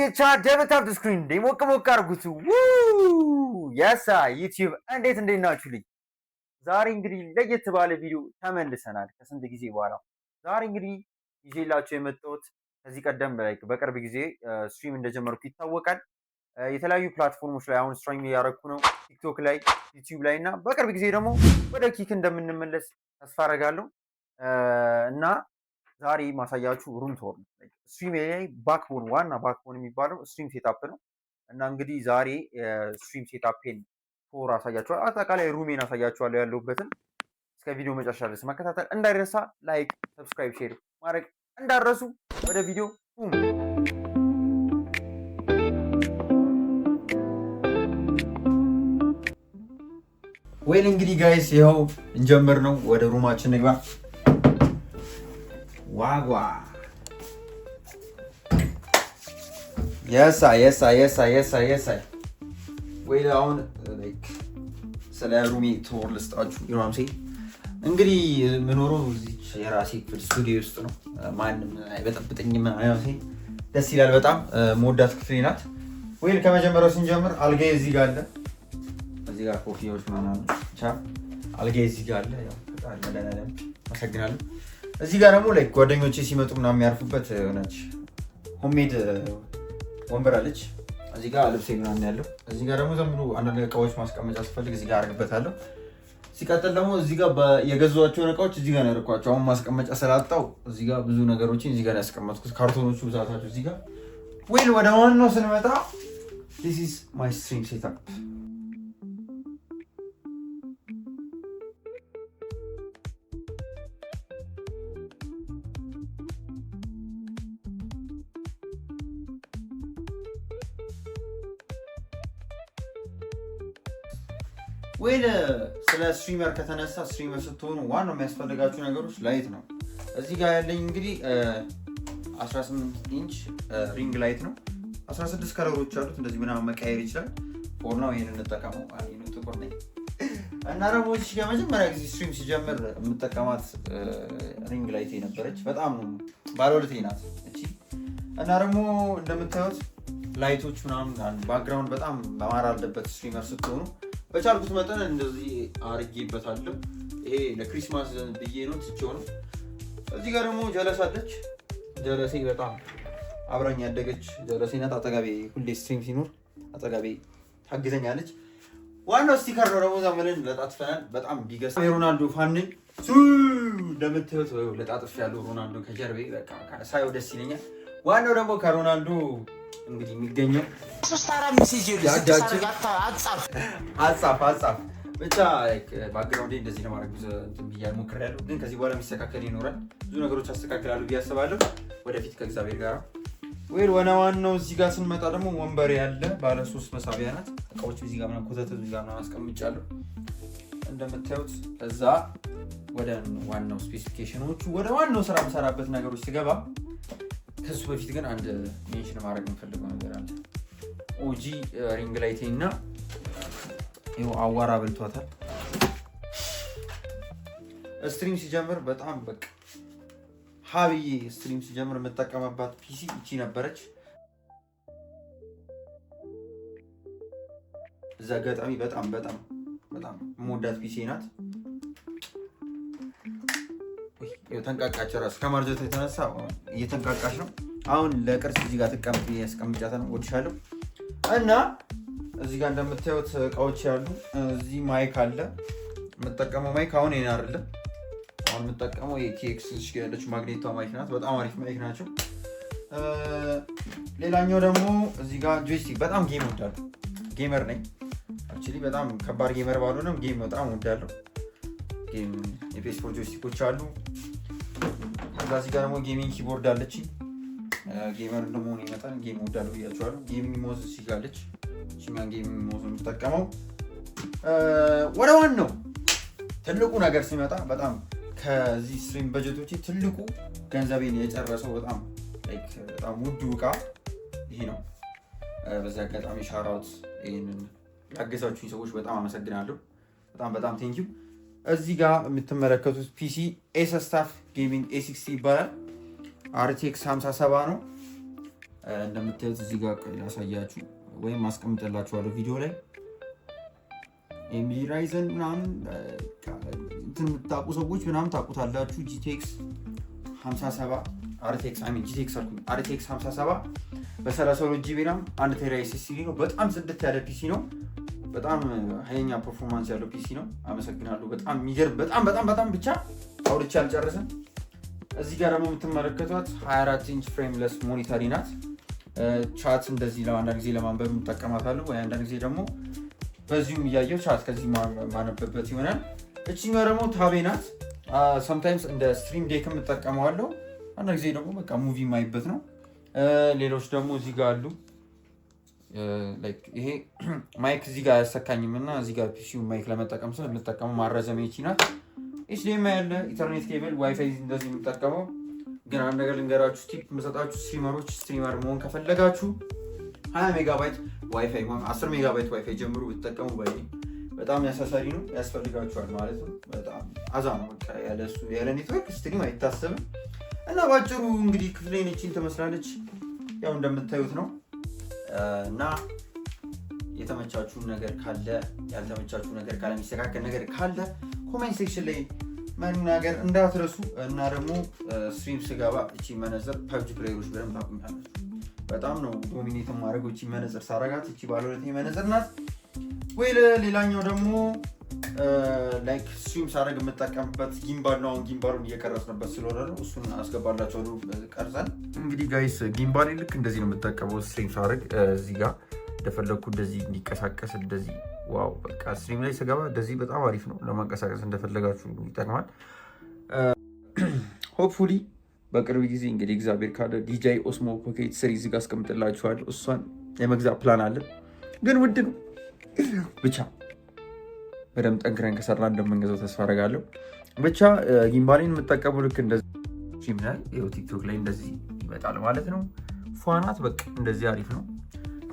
ጌቻ ደበታብ ስክሪን ሞቅ ሞቅ አድርጉት። የሳ ዩቲዩብ እንዴት ናችሁልኝ? ዛሬ እንግዲህ ለየት ባለ ቪዲዮ ተመልሰናል ከስንት ጊዜ በኋላ። ዛሬ እንግዲህ ይዤላችሁ የመጣሁት ከዚህ ቀደም በቅርብ ጊዜ ስትሪም እንደጀመርኩ ይታወቃል። የተለያዩ ፕላትፎርሞች ላይ አሁን ስትሪም እያደረኩ ነው፣ ቲክቶክ ላይ፣ ዩቲዩብ ላይ እና በቅርብ ጊዜ ደግሞ ወደ ኪክ እንደምንመለስ ተስፋ አደርጋለሁ እና ዛሬ ማሳያችሁ ሩም ቶር ነው። ስትሪም ላይ ባክቦን ዋና ባክቦን የሚባለው ስትሪም ሴታፕ ነው እና እንግዲህ ዛሬ ስትሪም ሴታፕን ቶር አሳያችኋለሁ። አጠቃላይ ሩሜን አሳያችኋለሁ ያለሁበትን። እስከ ቪዲዮ መጨረሻ ድረስ መከታተል እንዳይረሳ፣ ላይክ፣ ሰብስክራይብ፣ ሼር ማድረግ እንዳረሱ። ወደ ቪዲዮ ወይል እንግዲህ ጋይስ ይኸው እንጀምር ነው። ወደ ሩማችን ንግባ። ዋጓ የሳ ወይ አሁን ስለ ሩሜ ቶር ልስጣችሁ። ይራምሴ እንግዲህ የምኖረው እዚች የራሴ ክፍል ስቱዲዮ ውስጥ ነው። ማንም አይበጠብጠኝም። አይምሴ ደስ ይላል በጣም መወዳት ክፍሌ ናት። ወይ ከመጀመሪያው ስንጀምር አልጋዬ እዚህ ጋር አለ። እዚህ ጋር ኮፊዎች ምናምን ብቻ አልጋዬ እዚህ ጋር አለ። ያው መድኃኒዓለም አመሰግናለሁ። እዚህ ጋር ደግሞ ላይ ጓደኞቼ ሲመጡ ምናምን የሚያርፉበት ሆነች ሆምሜድ ወንበር አለች። እዚህ ጋር ልብሴ ምናምን ያለው። እዚህ ጋር ደግሞ ዝም ብሎ አንዳንድ እቃዎች ማስቀመጫ ስፈልግ እዚህ ጋር አድርግበታለሁ። ሲቀጥል ደግሞ እዚህ ጋር የገዛኋቸውን እቃዎች እዚህ ጋር ነው ያደረኳቸው። አሁን ማስቀመጫ ስላጣው እዚህ ጋር ብዙ ነገሮችን እዚህ ጋር ያስቀመጥኩት። ካርቶኖቹ ብዛታቸው እዚህ ጋር። ወይል ወደ ዋናው ስንመጣ this is my stream setup። ወይል ስለ ስትሪመር ከተነሳ ስትሪመር ስትሆኑ ዋናው የሚያስፈልጋችሁ ነገሮች ላይት ነው። እዚህ ጋር ያለኝ እንግዲህ 18 ኢንች ሪንግ ላይት ነው። 16 ከለሮች አሉት። እንደዚህ ምናምን መቀየር ይችላል። ፎርናው ይሄንን እንጠቀመው። አይኑ ጥቁር ነኝ እና ደግሞ እዚህ ጋር መጀመሪያ ጊዜ ስትሪም ሲጀምር የምጠቀማት ሪንግ ላይት ነበረች። በጣም ባለሁለቴ ናት እቺ። እና ደግሞ እንደምታዩት ላይቶች ምናምን ባክግራውንድ በጣም ማማር አለበት ስትሪመር ስትሆኑ። በቻልኩት መጠን እንደዚህ አርጌበታለሁ። ይሄ ለክሪስማስ ብዬ ነው ትቼው ነው። እዚህ ጋር ደግሞ ጀለስ አለች። ጀለሴ በጣም አብራኝ ያደገች ጀለሴ ናት። አጠገቤ ሁሌ ስትሪም ሲኖር አጠገቤ ታግዘኛለች። ዋናው ስቲከር ነው ደግሞ ዘመንን ለጣጥፈናል። በጣም ቢገስ የሮናልዶ ፋን ነኝ። እንደምታዩት ለጣጥፍ ያለው ሮናልዶ ከጀርቤ በቃ ሳየው ደስ ይለኛል። ዋናው ደግሞ ከሮናልዶ እንግዲህ የሚገኘው አጻፍ ብቻ ባክግራውንድ እንደዚህ ለማድረግ ብያ ሞክሬያለሁ። ግን ከዚህ በኋላ የሚስተካከል ይኖራል። ብዙ ነገሮች አስተካክላለሁ ብዬ አስባለሁ ወደፊት ከእግዚአብሔር ጋር። ወይ ዋናው እዚህ ጋር ስንመጣ ደግሞ ወንበሬ ያለ ባለ 3 መሳቢያ ናት። እቃዎች እዚህ ጋር ምናምን ኮተት እዚህ ጋር ምናምን አስቀምጫለሁ እንደምታዩት። ከዛ ወደ ዋናው ስፔሲፊኬሽኖቹ ወደ ዋናው ስራ የምሰራበት ነገሮች ስገባ ከሱ በፊት ግን አንድ ሜንሽን ማድረግ የምፈልገው ነገር አለ። ኦጂ ሪንግ ላይቴ እና ይኸው አዋራ በልቷታል። ስትሪም ሲጀምር በጣም በቃ ሀብዬ ስትሪም ሲጀምር የምጠቀመባት ፒሲ እቺ ነበረች። እዛ አጋጣሚ በጣም የምወዳት ፒሲ ናት። ተንቃቃች ራሱ ከማርጀት የተነሳ እየተንቃቃች ነው። አሁን ለቅርስ እዚህ ጋር ተቀምጥ ያስቀምጫታ ነው። ወድሻለሁ። እና እዚህ ጋር እንደምታዩት እቃዎች ያሉ። እዚህ ማይክ አለ። የምጠቀመው ማይክ አሁን ይሄን አይደለም። አሁን የምጠቀመው የቲኤክስ ያለች ማግኔቷ ማይክ ናት። በጣም አሪፍ ማይክ ናቸው። ሌላኛው ደግሞ እዚህ ጋር ጆይስቲክ። በጣም ጌም ወዳለሁ። ጌመር ነኝ አክቹሊ። በጣም ከባድ ጌመር ባልሆነም ጌም በጣም ወዳለሁ። ጌም የPS4 ጆይስቲኮች አሉ። እዚህ ጋር ደግሞ ጌሚንግ ኪቦርድ አለች። ጌመር እንደመሆኑ ይመጣል ጌም ወዳለሁ ብያቸዋለሁ። ጌሚንግ ማውዝ እዚህ ጋር አለች። እኛን ጌሚንግ ማውዝ የምጠቀመው። ወደ ዋናው ትልቁ ነገር ሲመጣ በጣም ከዚህ ስትሪም በጀቶቼ ትልቁ ገንዘቤን የጨረሰው በጣም ውዱ እቃ ይሄ ነው። በዚህ አጋጣሚ ሻራውት ይሄንን ያገዛችሁኝ ሰዎች በጣም አመሰግናለሁ። በጣም ቴንኪው። እዚህ ጋር የምትመለከቱት ፒሲ ኤሰስታፍ ጌሚንግ A60 ይባላል። RTX 57 ነው። እንደምታዩት እዚህ ጋር ላሳያችሁ ወይም ማስቀምጥላችኋለሁ ቪዲዮ ላይ AMD Ryzen ምናምን እንትን የምታውቁ ሰዎች ምናምን ታውቁታላችሁ። GTX 57 RTX 57 በ32 GB RAM 1 ቴራ SSD ነው። በጣም ጽድት ያለ ፒሲ ነው። በጣም ኃይለኛ ፐርፎርማንስ ያለው ፒሲ ነው። አመሰግናለሁ። በጣም የሚገርም በጣም ብቻ አውርቼ አልጨረስም። እዚህ ጋር ደግሞ የምትመለከቷት 24 ኢንች ፍሬምለስ ሞኒተሪ ናት። ቻት እንደዚህ ለአንዳንድ ጊዜ ለማንበብ የምጠቀማታለሁ ወይ አንዳንድ ጊዜ ደግሞ በዚሁም እያየሁ ቻት ከዚህ ማነበበት ይሆናል። እቺኛው ደግሞ ታቤ ናት። ሰምታይምስ እንደ ስትሪም ዴክ የምጠቀመዋለሁ። አንዳንድ ጊዜ ደግሞ በቃ ሙቪ ማይበት ነው። ሌሎች ደግሞ እዚህ ጋር አሉ። ይሄ ማይክ እዚህ ጋር አያሰካኝም እና እዚህ ጋር ፒሲው ማይክ ለመጠቀም ስለ የምጠቀመው ማራዘሚያ ይቺ ናት። HDMI ያለ ኢንተርኔት ኬብል ዋይፋይ እንደዚህ የምጠቀመው። ግን አንድ ነገር ልንገራችሁ፣ ቲፕ የምሰጣችሁ ስትሪመር መሆን ከፈለጋችሁ 20 ሜጋባይት ዋይፋይ 10 ሜጋባይት ዋይፋይ ጀምሩ ብትጠቀሙ በጣም ያሳሳሪ ነው፣ ያስፈልጋችኋል ማለት ነው። በጣም አዛ ነው በቃ ያለ ኔትወርክ ስትሪም አይታሰብም። እና ባጭሩ እንግዲህ ክፍሌን እቺን ትመስላለች። ያው እንደምታዩት ነው። እና የተመቻችሁ ነገር ካለ ያልተመቻችሁ ነገር ካለ የሚስተካከል ነገር ካለ ኮሜንት ሴክሽን ላይ መናገር እንዳትረሱ። እና ደግሞ ስትሪም ስገባ እቺ መነጽር ፐብጂ ፕሌየሮች በደንብ ታቁኛላችሁ። በጣም ነው ዶሚኔት ማድረግ እቺ መነጽር ሳረጋት። እቺ ባለ ሁለት መነጽር ናት። ወይ ሌላኛው ደግሞ ላይክ ስትሪም ሳረግ የምጠቀምበት ጊምባል ነው። አሁን ጊምባሉን እየቀረጽንበት ስለሆነ ነው። እሱን አስገባላችኋለሁ ቀርጸን። እንግዲህ ጋይስ ጊምባል ልክ እንደዚህ ነው የምጠቀመው ስትሪም ሳረግ። እዚህ ጋር እንደፈለኩ እንደዚህ እንዲቀሳቀስ እንደዚህ ዋው በቃ ስትሪም ላይ ስገባ እንደዚህ በጣም አሪፍ ነው ለማንቀሳቀስ፣ እንደፈለጋችሁ ይጠቅማል። ሆፕፉሊ በቅርብ ጊዜ እንግዲህ እግዚአብሔር ካለ DJI Osmo Pocket 3 እዚህ ጋር አስቀምጥላችኋለሁ። እሷን የመግዛት ፕላን አለ፣ ግን ውድ ነው። ብቻ በደንብ ጠንክረን ከሰራ እንደምንገዛው ተስፋ አደርጋለሁ። ብቻ ጊምባሌን የምጠቀመው ልክ እንደዚህ ስትሪም ላይ ይኸው ቲክቶክ ላይ እንደዚህ ይመጣል ማለት ነው። ፏናት በቃ እንደዚህ አሪፍ ነው።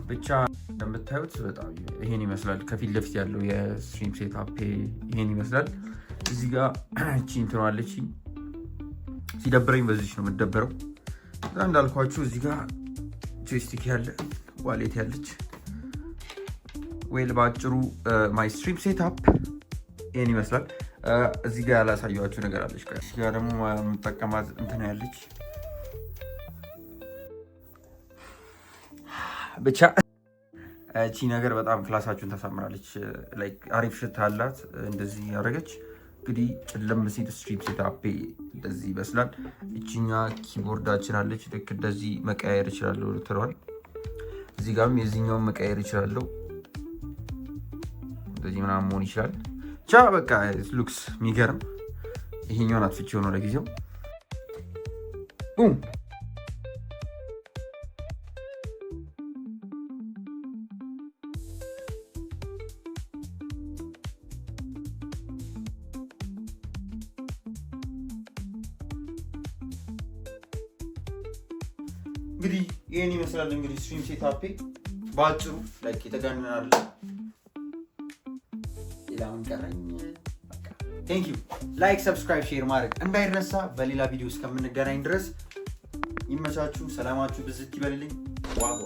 ብቻ እንደምታዩት በጣም ይሄን ይመስላል። ከፊት ለፊት ያለው የስትሪም ሴትአፕ ይሄን ይመስላል። እዚህ ጋር እቺ እንትናለች። ሲደብረኝ በዚህ ነው የምደበረው። በጣም እንዳልኳችሁ እዚህ ጋር ጆይስቲክ ያለ ዋሌት ያለች ዌል ባጭሩ ማይ ስትሪም ሴትአፕ ይሄን ይመስላል። እዚህ ጋር ያላሳየኋችሁ ነገር አለች። እዚህ ጋር ደግሞ የምጠቀማት እንትን ያለች ብቻ እቺ ነገር በጣም ክላሳችሁን ታሳምራለች። ላይክ አሪፍ ሽታ አላት። እንደዚህ ያደረገች እንግዲህ ጨለም ሲል ስትሪም ሴትአፕ እንደዚህ ይመስላል። እቺኛ ኪቦርዳችን አለች። ልክ እንደዚህ መቀያየር እችላለሁ ልትለዋል። እዚህ ጋርም የዚህኛውን መቀያየር እችላለሁ። እንደዚህ ምናምን መሆን ይችላል። ብቻ በቃ ሉክስ የሚገርም። ይሄኛውን አጥፍቼው ነው ለጊዜው። ቡም እንግዲህ ይሄን ይመስላል። እንግዲህ ስትሪም ሴትአፕ ባጭሩ ላይክ የተጋነነ አይደለም። ሌላውን ቀረኝ። ቴንክ ዩ። ላይክ፣ ሰብስክራይብ፣ ሼር ማድረግ እንዳይረሳ። በሌላ ቪዲዮ እስከምንገናኝ ድረስ ይመቻችሁ። ሰላማችሁ ብዝት ይበልልኝ። ዋጓ